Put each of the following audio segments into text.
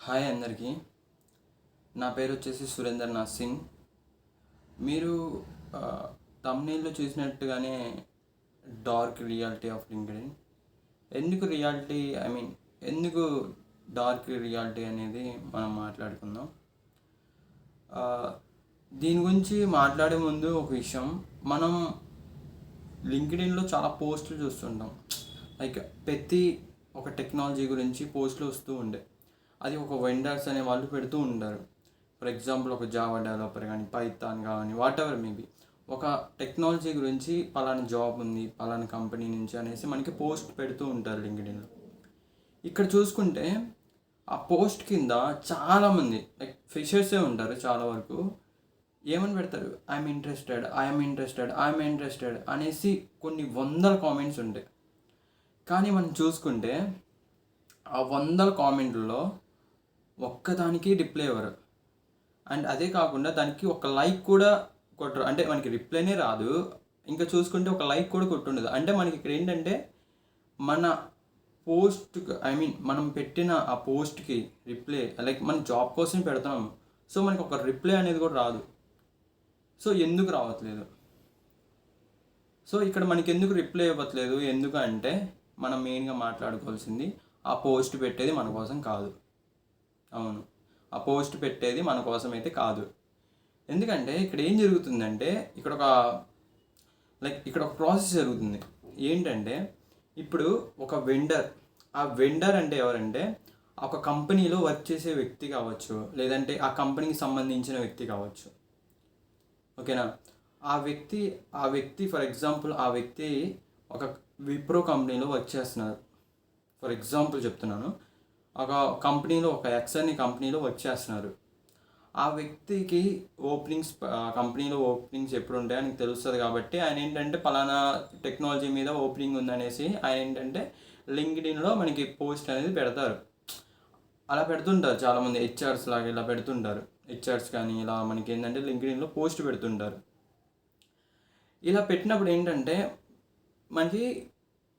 Hi అందరికీ. నా పేరు వచ్చేసి సురేందర్‌నాథ్ సింగ్. మీరు థంబ్‌నెయిల్‌లో చూసినట్టుగానే డార్క్ రియాలిటీ ఆఫ్ లింక్డ్ఇన్. ఎందుకు రియాలిటీ ఎందుకు డార్క్ రియాలిటీ అనేది మనం మాట్లాడుకుందాం. దీని గురించి మాట్లాడే ముందు ఒక విషయం, మనం లింక్డ్ఇన్‌లో చాలా పోస్టులు చూస్తుంటాం. లైక్ ప్రతి ఒక టెక్నాలజీ గురించి పోస్టులు వస్తూ ఉండే, అది ఒక వెండర్స్ అనే వాళ్ళు పెడుతూ ఉంటారు. ఫర్ ఎగ్జాంపుల్ ఒక జావా డెవలపర్ కానీ, పైథాన్ కానీ, వాట్ ఎవర్ మేబీ ఒక టెక్నాలజీ గురించి పలానా జాబ్ ఉంది పలానా కంపెనీ నుంచి అనేసి మనకి పోస్ట్ పెడుతూ ఉంటారు లింక్డ్ఇన్లో. ఇక్కడ చూసుకుంటే ఆ పోస్ట్ కింద చాలామంది లైక్ ఫ్రెషర్సే ఉంటారు. చాలా వరకు ఏమని పెడతారు, ఐఎమ్ ఇంట్రెస్టెడ్ అనేసి కొన్ని వందల కామెంట్స్ ఉంటాయి. కానీ మనం చూసుకుంటే ఆ వందల కామెంట్లలో ఒక్కదానికి రిప్లై ఇవ్వరు. అండ్ అదే కాకుండా దానికి ఒక లైక్ కూడా కొట్టరు. అంటే మనకి రిప్లైనే రాదు, ఇంకా చూసుకుంటే ఒక లైక్ కూడా కొట్టుండదు. అంటే మనకి ఇక్కడ ఏంటంటే మన పోస్ట్ మనం పెట్టిన ఆ పోస్ట్కి రిప్లై, లైక్ మన జాబ్ కోసం పెడుతున్నాము, సో మనకి ఒక రిప్లై అనేది కూడా రాదు. సో ఎందుకు రావట్లేదు? సో ఇక్కడ మనకి ఎందుకు రిప్లై ఇవ్వట్లేదు? ఎందుకు అంటే మనం మెయిన్గా మాట్లాడుకోవాల్సింది, ఆ పోస్ట్ పెట్టేది మన కోసం కాదు. అవును, ఆ పోస్ట్ పెట్టేది మన కోసం అయితే కాదు. ఎందుకంటే ఇక్కడ ఏం జరుగుతుందంటే ఇక్కడ ఒక ప్రాసెస్ జరుగుతుంది. ఏంటంటే ఇప్పుడు ఒక వెండర్, ఆ వెండర్ అంటే ఎవరంటే ఒక కంపెనీలో వర్క్ చేసే వ్యక్తి కావచ్చు, లేదంటే ఆ కంపెనీకి సంబంధించిన వ్యక్తి కావచ్చు. ఓకేనా? ఆ వ్యక్తి ఫర్ ఎగ్జాంపుల్ ఆ వ్యక్తి ఒక విప్రో కంపెనీలో వర్క్ చేస్తున్నారు. ఫర్ ఎగ్జాంపుల్ చెప్తున్నాను, ఒక కంపెనీలో ఒక ఎక్స్ఎన్ కంపెనీలో వర్క్ చేస్తున్నారు. ఆ వ్యక్తికి కంపెనీలో ఓపెనింగ్స్ ఎప్పుడు ఉంటాయో ఆయనకు తెలుస్తుంది. కాబట్టి ఆయన ఏంటంటే పలానా టెక్నాలజీ మీద ఓపెనింగ్ ఉందనేసి ఆయన ఏంటంటే లింక్డ్ఇన్లో మనకి పోస్ట్ అనేది పెడతారు. అలా పెడుతుంటారు చాలామంది హెచ్ఆర్స్ లాగా, ఇలా పెడుతుంటారు. హెచ్ఆర్స్ కానీ ఇలా మనకి ఏంటంటే లింక్డ్ఇన్లో పోస్ట్ పెడుతుంటారు. ఇలా పెట్టినప్పుడు ఏంటంటే మనకి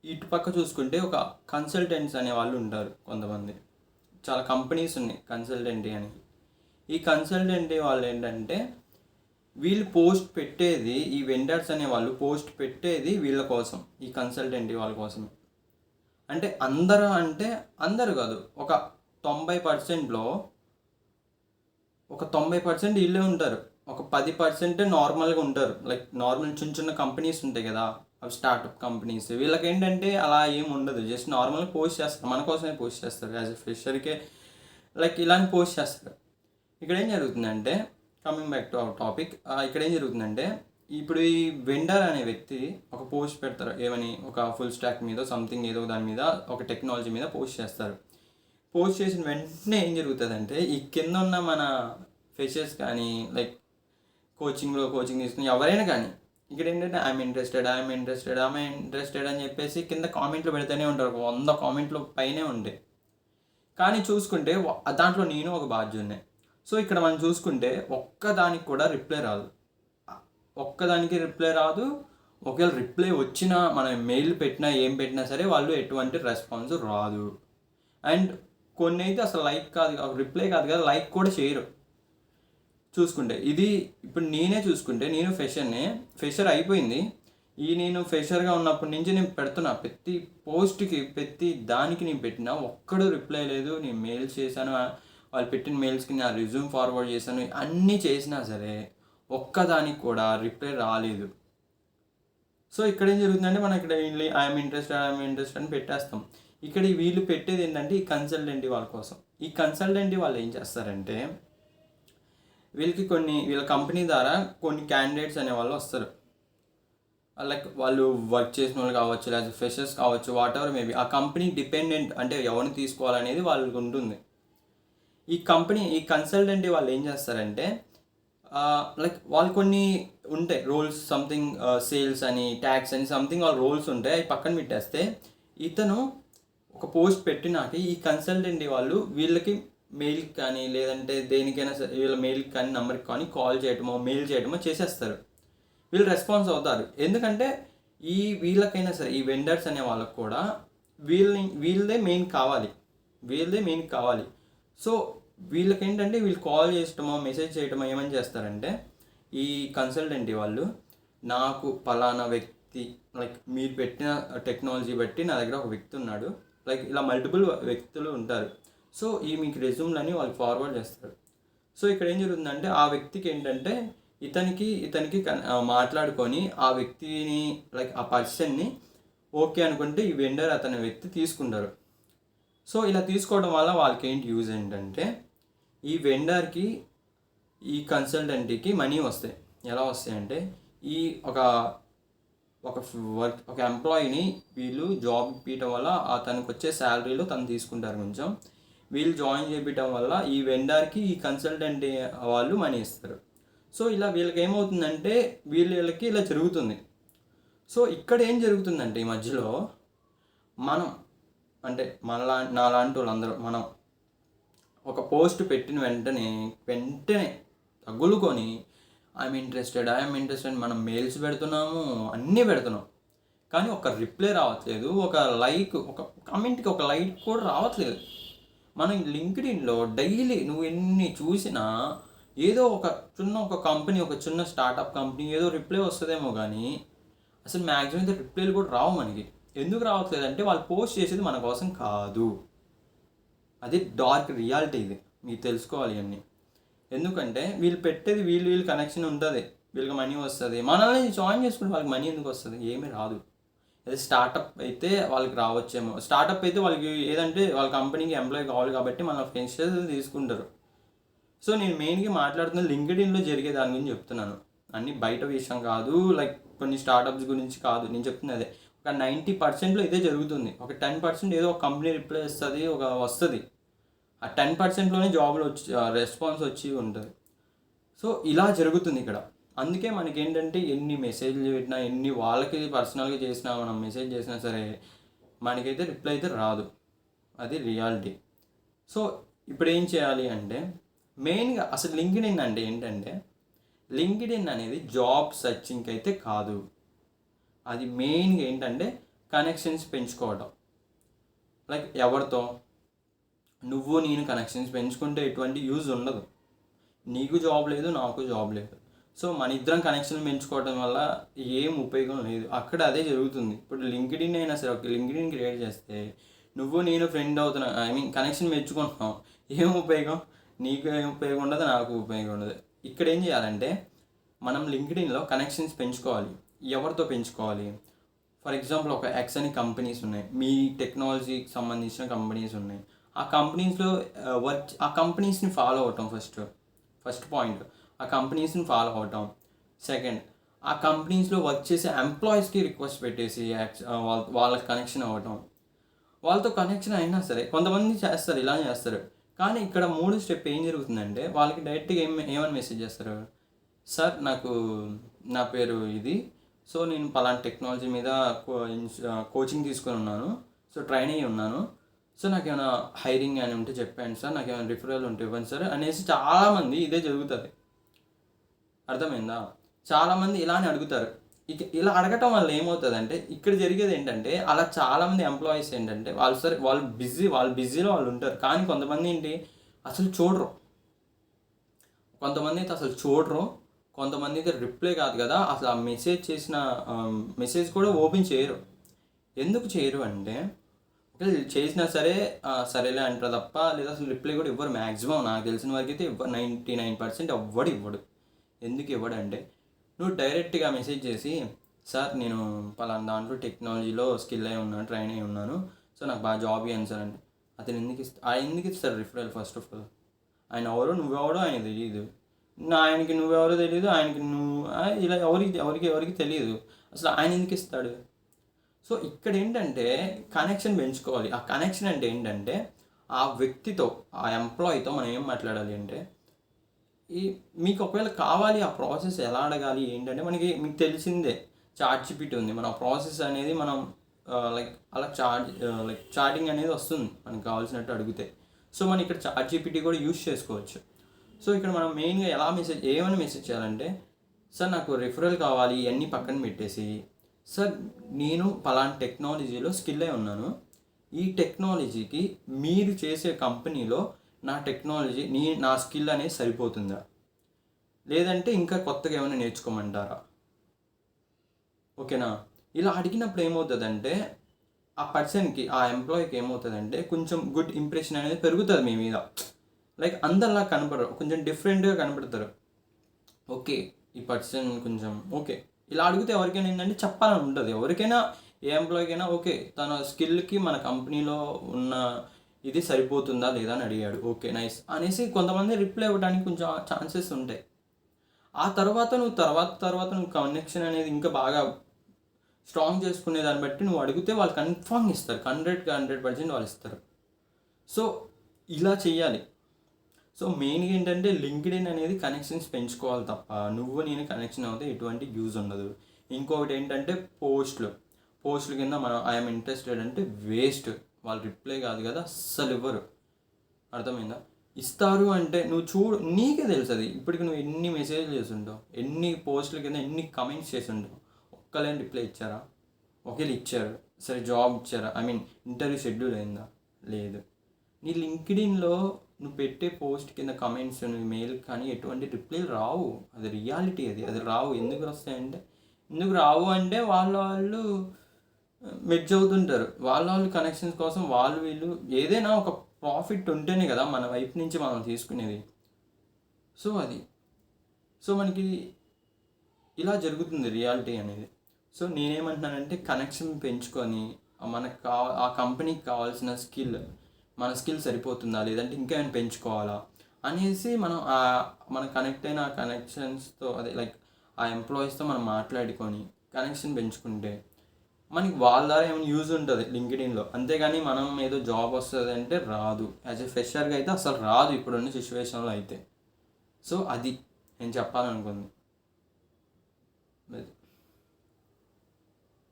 ఇటుపక్క చూసుకుంటే ఒక కన్సల్టెంట్స్ అనే వాళ్ళు ఉంటారు. కొంతమంది చాలా కంపెనీస్ ఉన్నాయి కన్సల్టెంటీ అని. ఈ కన్సల్టెంటీ వాళ్ళు ఏంటంటే వీళ్ళు పోస్ట్ పెట్టేది, ఈ వెండర్స్ అనే వాళ్ళు పోస్ట్ పెట్టేది వీళ్ళ కోసం, ఈ కన్సల్టెంటీ వాళ్ళ కోసం. అంటే అందరూ కాదు, ఒక 90%లో ఒక 90% వీళ్ళే ఉంటారు. ఒక 10% నార్మల్గా ఉంటారు. లైక్ నార్మల్ చిన్న చిన్న కంపెనీస్ ఉంటాయి కదా, అవి స్టార్టప్ కంపెనీస్. వీళ్ళకి ఏంటంటే అలా ఏమి ఉండదు, జస్ట్ నార్మల్గా పోస్ట్ చేస్తారు, మన కోసమే పోస్ట్ చేస్తారు. యాజ్ ఎ ఫ్రెషర్కే లైక్ ఇలాంటి పోస్ట్ చేస్తారు. ఇక్కడ ఏం జరుగుతుందంటే, coming back to our topic, ఇక్కడ ఏం జరుగుతుందంటే ఇప్పుడు ఈ వెండర్ అనే వ్యక్తి ఒక పోస్ట్ పెడతారు. ఏమని, ఒక ఫుల్ స్టాక్ మీద సంథింగ్ ఏదో దాని మీద ఒక టెక్నాలజీ మీద పోస్ట్ చేస్తారు. పోస్ట్ చేసిన వెంటనే ఏం జరుగుతుందంటే ఈ కింద ఉన్న మన ఫ్రెషర్స్ కానీ, లైక్ కోచింగ్ తీసుకుని ఎవరైనా కానీ ఇక్కడ ఏంటంటే ఐఎమ్ ఇంట్రెస్టెడ్ అని చెప్పేసి కింద కామెంట్లు పెడుతూనే ఉంటారు. 100 కామెంట్లు పైనే ఉంటాయి. కానీ చూసుకుంటే దాంట్లో నేను ఒక బాధ్యున్నే. సో ఇక్కడ మనం చూసుకుంటే ఒక్కదానికి కూడా రిప్లై రాదు. ఒకవేళ రిప్లై వచ్చినా, మనం మెయిల్ పెట్టినా ఏం పెట్టినా సరే వాళ్ళు ఎటువంటి రెస్పాన్స్ రాదు. అండ్ కొన్ని అయితే అసలు లైక్ కాదు, రిప్లై కాదు కదా, లైక్ కూడా చేయరు. చూసుకుంటే ఇది ఇప్పుడు నేనే చూసుకుంటే, నేను ఫ్రెషర్ అయిపోయింది. నేను ఫ్రెషర్గా ఉన్నప్పటి నుంచి నేను పెడుతున్నా, ప్రతి పోస్ట్కి ప్రతి దానికి నేను పెట్టినా ఒక్కడు రిప్లై లేదు. నేను మెయిల్స్ చేశాను, వాళ్ళు పెట్టిన మెయిల్స్కి నా రిజ్యూమ్ ఫార్వర్డ్ చేశాను, అన్నీ చేసినా సరే ఒక్కదానికి కూడా రిప్లై రాలేదు. సో ఇక్కడ ఏం జరుగుతుందంటే మనం ఇక్కడ ఐఎమ్ ఇంట్రెస్టెడ్ అని పెట్టేస్తాం. ఇక్కడ వీళ్ళు పెట్టేది ఏంటంటే ఈ కన్సల్టెంటీ వాళ్ళ కోసం. ఈ కన్సల్టెంటీ వాళ్ళు ఏం చేస్తారంటే వీళ్ళ కంపెనీ ద్వారా కొన్ని క్యాండిడేట్స్ అనే వాళ్ళు వస్తారు. లైక్ వాళ్ళు వర్క్ చేసిన వాళ్ళు కావచ్చు, లేదా ఫ్రెషర్స్ కావచ్చు, వాట్ ఎవర్ మేబీ. ఆ కంపెనీ డిపెండెంట్, అంటే ఎవరిని తీసుకోవాలనేది వాళ్ళకి ఉంటుంది. ఈ కన్సల్టెంటీ వాళ్ళు ఏం చేస్తారంటే లైక్ వాళ్ళు కొన్ని ఉంటాయి రోల్స్, సంథింగ్ సేల్స్ అని, ట్యాక్స్ అని, సంథింగ్ వాళ్ళ రోల్స్ ఉంటాయి. అవి పక్కన పెట్టేస్తే ఇతను ఒక పోస్ట్ పెట్టినాక ఈ కన్సల్టెంటీ వాళ్ళు వీళ్ళకి మెయిల్ కానీ, లేదంటే దేనికైనా సరే వీళ్ళ మెయిల్కి కానీ, నెంబర్కి కానీ కాల్ చేయటమో మెయిల్ చేయటమో చేసేస్తారు. వీళ్ళు రెస్పాన్స్ అవుతారు. ఎందుకంటే వీళ్ళకైనా సరే, ఈ వెండర్స్ అనే వాళ్ళకు కూడా వీళ్ళదే మెయిన్ కావాలి. సో వీళ్ళకేంటంటే వీళ్ళు కాల్ చేయటమో మెసేజ్ చేయటమో ఏమని చేస్తారంటే, ఈ కన్సల్టెంట్ వాళ్ళు నాకు పలానా వ్యక్తి, లైక్ మీరు పెట్టిన టెక్నాలజీ బట్టి నా దగ్గర ఒక వ్యక్తి ఉన్నాడు, లైక్ ఇలా మల్టిపుల్ వ్యక్తులు ఉంటారు, సో ఈ మీకు రెజ్యూమ్లని వాళ్ళు ఫార్వర్డ్ చేస్తారు. సో ఇక్కడ ఏం జరుగుతుందంటే ఆ వ్యక్తికి ఏంటంటే ఇతనికి మాట్లాడుకొని ఆ వ్యక్తిని, లైక్ ఆ పర్సన్ని ఓకే అనుకుంటే ఈ వెండర్ అతని వ్యక్తి తీసుకుంటారు. సో ఇలా తీసుకోవడం వల్ల వాళ్ళకి ఏంటి యూజ్ ఏంటంటే, ఈ వెండర్కి ఈ కన్సల్టెంట్కి మనీ వస్తాయి. ఎలా వస్తాయంటే, ఈ ఒక ఒక ఎంప్లాయీని వీళ్ళు జాబ్ ఇప్పించడం వల్ల తనకు వచ్చే శాలరీలో తను తీసుకుంటారు కొంచెం. వీళ్ళు జాయిన్ చేయించడం వల్ల ఈ వెండర్కి ఈ కన్సల్టెంట్ వాళ్ళు మనీ ఇస్తారు. సో ఇలా వీళ్ళకి ఏమవుతుందంటే వీళ్ళకి ఇలా జరుగుతుంది. సో ఇక్కడ ఏం జరుగుతుందంటే ఈ మధ్యలో మనం, అంటే నాలాంటి వాళ్ళందరూ మనం ఒక పోస్ట్ పెట్టిన వెంటనే తగులుకొని ఐఎమ్ ఇంట్రెస్టెడ్ మనం మెయిల్స్ పెడుతున్నాము, అన్నీ పెడుతున్నాం, కానీ ఒక రిప్లై రావట్లేదు, ఒక కామెంట్కి ఒక లైక్ కూడా రావట్లేదు. మనం లింక్డ్ఇన్లో డైలీ నువ్వు ఎన్ని చూసినా ఏదో ఒక కంపెనీ, ఒక చిన్న స్టార్టప్ కంపెనీ ఏదో రిప్లై వస్తుందేమో, కానీ అసలు మ్యాక్సిమం అయితే రిప్లైలు కూడా రావు మనకి. ఎందుకు రావట్లేదు అంటే వాళ్ళు పోస్ట్ చేసేది మన కోసం కాదు. అది డార్క్ రియాలిటీ, ఇది మీకు తెలుసుకోవాలి అన్నీ. ఎందుకంటే వీళ్ళు పెట్టేది వీళ్ళు కనెక్షన్ ఉంటుంది, వీళ్ళకి మనీ వస్తుంది, మనల్ని జాయిన్ చేసుకుంటే వాళ్ళకి మనీ ఎందుకు వస్తుంది? ఏమీ రాదు. అదే స్టార్టప్ అయితే వాళ్ళకి రావచ్చేమో. స్టార్టప్ అయితే వాళ్ళకి ఏదంటే వాళ్ళ కంపెనీకి ఎంప్లాయీ కావాలి కాబట్టి మన ఫ్రెండ్స్ తీసుకుంటారు. సో నేను మెయిన్గా మాట్లాడుతున్న లింక్డ్ఇన్లో జరిగే దాని గురించి చెప్తున్నాను, అన్నీ బయట విషయం కాదు, లైక్ కొన్ని స్టార్టప్స్ గురించి కాదు నేను చెప్తున్నది. అదే ఒక 90% ఇదే జరుగుతుంది. ఒక 10% ఏదో ఒక కంపెనీ రిప్లై వస్తుంది, వస్తుంది. ఆ 10%లోనే జాబ్లు వచ్చి రెస్పాన్స్ వచ్చి ఉంటుంది. సో ఇలా జరుగుతుంది ఇక్కడ. అందుకే మనకి ఏంటంటే ఎన్ని మెసేజ్లు పెట్టినా, ఎన్ని వాళ్ళకి పర్సనల్గా చేసినా, మనం మెసేజ్ చేసినా సరే మనకైతే రిప్లై అయితే రాదు. అది రియాలిటీ. సో ఇప్పుడు ఏం చేయాలి అంటే, మెయిన్గా అసలు లింక్డ్ఇన్ అంటే ఏంటంటే, లింక్డ్ఇన్ అనేది జాబ్ సర్చింగ్కి అయితే కాదు. అది మెయిన్గా ఏంటంటే కనెక్షన్స్ పెంచుకోవడం. లైక్ ఎవరితో? నువ్వు నేను కనెక్షన్స్ పెంచుకుంటే ఎటువంటి యూజ్ ఉండదు. నీకు జాబ్ లేదు, నాకు జాబ్ లేదు. సో మన ఇద్దరం కనెక్షన్ పెంచుకోవడం వల్ల ఏం ఉపయోగం లేదు. అక్కడ అదే జరుగుతుంది. ఇప్పుడు లింక్డ్ఇన్ అయినా సరే, ఒక లింక్డ్ఇన్ క్రియేట్ చేస్తే నువ్వు నేను ఫ్రెండ్ అవుతున్నా, కనెక్షన్ పెంచుకుంటున్నాం, ఏం ఉపయోగం? నీకు ఏం ఉపయోగం ఉండదు, నాకు ఉపయోగం ఉండదు. ఇక్కడ ఏం చేయాలంటే మనం లింక్డ్ఇన్లో కనెక్షన్స్ పెంచుకోవాలి. ఎవరితో పెంచుకోవాలి? ఫర్ ఎగ్జాంపుల్ ఒక ఎక్స్ అని కంపెనీస్ ఉన్నాయి, మీ టెక్నాలజీకి సంబంధించిన కంపెనీస్ ఉన్నాయి. ఆ కంపెనీస్లో ఆ కంపెనీస్ని ఫాలో అవటం ఫస్ట్ పాయింట్. ఆ కంపెనీస్ని ఫాలో అవటం. సెకండ్, ఆ కంపెనీస్లో వర్క్ చేసే ఎంప్లాయీస్కి రిక్వెస్ట్ పెట్టేసి వాళ్ళకి కనెక్షన్ అవ్వటం. వాళ్ళతో కనెక్షన్ అయినా సరే కొంతమంది చేస్తారు, ఇలా చేస్తారు. కానీ ఇక్కడ 3 స్టెప్ ఏం జరుగుతుందంటే వాళ్ళకి డైరెక్ట్గా ఏమని మెసేజ్ చేస్తారు? సార్ నా పేరు ఇది, సో నేను పలానా టెక్నాలజీ మీద కోచింగ్ తీసుకొని ఉన్నాను, సో ట్రైన్ అయ్యి ఉన్నాను, సో నాకు ఏమైనా హైరింగ్ అని ఉంటే చెప్పండి సార్, నాకు ఏమైనా రిఫరల్ ఉంటే ఇవ్వండి సార్ అనేసి చాలామంది ఇదే జరుగుతుంది. అర్థమైందా? చాలామంది ఇలానే అడుగుతారు. ఇలా అడగటం వల్ల ఏమవుతుందంటే ఇక్కడ జరిగేది ఏంటంటే, అలా చాలామంది ఎంప్లాయీస్ ఏంటంటే వాళ్ళు బిజీలో వాళ్ళు ఉంటారు, కానీ కొంతమంది ఏంటి అసలు చూడరు. కొంతమంది అయితే అసలు చూడరు, కొంతమంది అయితే రిప్లై కాదు కదా, అసలు ఆ మెసేజ్ చేసిన మెసేజ్ కూడా ఓపెన్ చేయరు. ఎందుకు చేయరు అంటే, చేసినా సరే సరేలే అంటారు తప్ప, లేదా అసలు రిప్లై కూడా ఇవ్వరు. మ్యాక్సిమం నాకు తెలిసిన వరకు అయితే 99% ఇవ్వడు. ఎందుకు ఇవ్వడంటే, నువ్వు డైరెక్ట్గా మెసేజ్ చేసి, సార్ నేను పలానా దాంట్లో టెక్నాలజీలో స్కిల్ అయి ఉన్నాను, ట్రైన్ అయి ఉన్నాను, సో నాకు బాగా జాబ్ ఇవ్వండి సార్ అంటే అతను ఎందుకు ఇస్తారు రిఫరల్? ఫస్ట్ ఆఫ్ ఆల్ ఆయన ఎవరో నువ్వెవడో ఆయన తెలియదు, ఆయనకి నువ్వెవరో తెలియదు, ఆయనకి నువ్వు ఇలా ఎవరికి తెలియదు, అసలు ఆయన ఎందుకు ఇస్తాడు? సో ఇక్కడ ఏంటంటే కనెక్షన్ పెంచుకోవాలి. ఆ కనెక్షన్ అంటే ఏంటంటే ఆ వ్యక్తితో, ఆ ఎంప్లాయీతో మనం ఏం మాట్లాడాలి అంటే, మీకు ఒకవేళ కావాలి ఆ ప్రాసెస్ ఎలా అడగాలి ఏంటంటే, మీకు తెలిసిందే చాట్‌జిపిటి ఉంది. మన ప్రాసెస్ అనేది మనం అలా చాటింగ్ అనేది వస్తుంది మనకు కావాల్సినట్టు అడిగితే. సో మనం ఇక్కడ చాట్‌జిపిటి కూడా యూజ్ చేసుకోవచ్చు. సో ఇక్కడ మనం మెయిన్గా ఏమని మెసేజ్ చేయాలంటే, సార్ నాకు రిఫరల్ కావాలి ఇవన్నీ పక్కన పెట్టేసి, సార్ నేను పలానా టెక్నాలజీలో స్కిల్ అయి ఉన్నాను, ఈ టెక్నాలజీకి మీరు చేసే కంపెనీలో నా టెక్నాలజీ నా స్కిల్ అనేది సరిపోతుందా, లేదంటే ఇంకా కొత్తగా ఏమైనా నేర్చుకోమంటారా? ఓకేనా? ఇలా అడిగినప్పుడు ఏమవుతుందంటే ఆ పర్సన్కి, ఆ ఎంప్లాయీకి ఏమవుతుందంటే కొంచెం గుడ్ ఇంప్రెషన్ అనేది పెరుగుతుంది మీ మీద. లైక్ అందరిలా కనపడరు, కొంచెం డిఫరెంట్గా కనపడతారు. ఓకే, ఈ పర్సన్ కొంచెం ఓకే. ఇలా అడిగితే ఎవరికైనా ఏంటంటే చెప్పాలని ఉంటుంది, ఎవరికైనా, ఏ ఎంప్లాయీకైనా. ఓకే, తన స్కిల్కి మన కంపెనీలో ఉన్న ఇది సరిపోతుందా లేదా అని అడిగాడు, ఓకే నైస్ అనేసి కొంతమంది రిప్లై ఇవ్వడానికి కొంచెం ఛాన్సెస్ ఉంటాయి. ఆ తర్వాత నువ్వు కనెక్షన్ అనేది ఇంకా బాగా స్ట్రాంగ్ చేసుకునే దాన్ని బట్టి నువ్వు అడిగితే వాళ్ళు కన్ఫామ్ ఇస్తారు, 100% వాళ్ళు ఇస్తారు. సో ఇలా చెయ్యాలి. సో మెయిన్గా ఏంటంటే లింక్డ్ఇన్ అనేది కనెక్షన్స్ పెంచుకోవాలి తప్ప నువ్వు నేను కనెక్షన్ అవుతే ఎటువంటి యూజ్ ఉండదు. ఇంకొకటి ఏంటంటే పోస్టుల కింద మనం ఐఎమ్ ఇంట్రెస్టెడ్ అంటే వేస్ట్, వాళ్ళు రిప్లై కాదు కదా అస్సలు ఇవ్వరు. అర్థమైందా? ఇస్తారు అంటే నువ్వు చూడు, నీకే తెలుస్తుంది. ఇప్పటికి నువ్వు ఎన్ని మెసేజ్లు చేస్తుంటావు, ఎన్ని పోస్టుల కింద ఎన్ని కమెంట్స్ చేసి ఉంటావు, ఒక్కలేని రిప్లై ఇచ్చారా? ఒకేళ్ళు ఇచ్చారు, సరే జాబ్ ఇచ్చారా, ఐ మీన్ ఇంటర్వ్యూ షెడ్యూల్ అయిందా? లేదు. నీ లింక్డ్ఇన్లో నువ్వు పెట్టే పోస్ట్ కింద కమెంట్స్, నువ్వు మెయిల్ కానీ ఎటువంటి రిప్లైలు రావు. అది రియాలిటీ, అది రావు. ఎందుకు రావు అంటే వాళ్ళు మెర్జ్ అవుతుంటారు. వాళ్ళు కనెక్షన్స్ కోసం వీళ్ళు ఏదైనా ఒక ప్రాఫిట్ ఉంటేనే కదా మన వైపు నుంచి మనం తీసుకునేది. సో మనకి ఇలా జరుగుతుంది రియాలిటీ అనేది. సో నేనేమంటున్నానంటే కనెక్షన్ పెంచుకొని మనకు ఆ కంపెనీకి కావాల్సిన మన స్కిల్ సరిపోతుందా, లేదంటే ఇంకా ఏమైనా పెంచుకోవాలా అనేసి మనం కనెక్ట్ అయిన ఆ కనెక్షన్స్తో, అదే లైక్ ఆ ఎంప్లాయీస్తో మనం మాట్లాడుకొని కనెక్షన్ పెంచుకుంటే మనకి వాళ్ళ ద్వారా ఏమైనా యూజ్ ఉంటుంది లింక్డ్ఇన్లో. అంతేగాని మనం ఏదో జాబ్ వస్తుంది అంటే రాదు. యాజ్ ఎ ఫ్రెషర్గా అయితే అసలు రాదు ఇప్పుడున్న సిచ్యువేషన్లో అయితే. సో అది నేను చెప్పాలనుకుంది.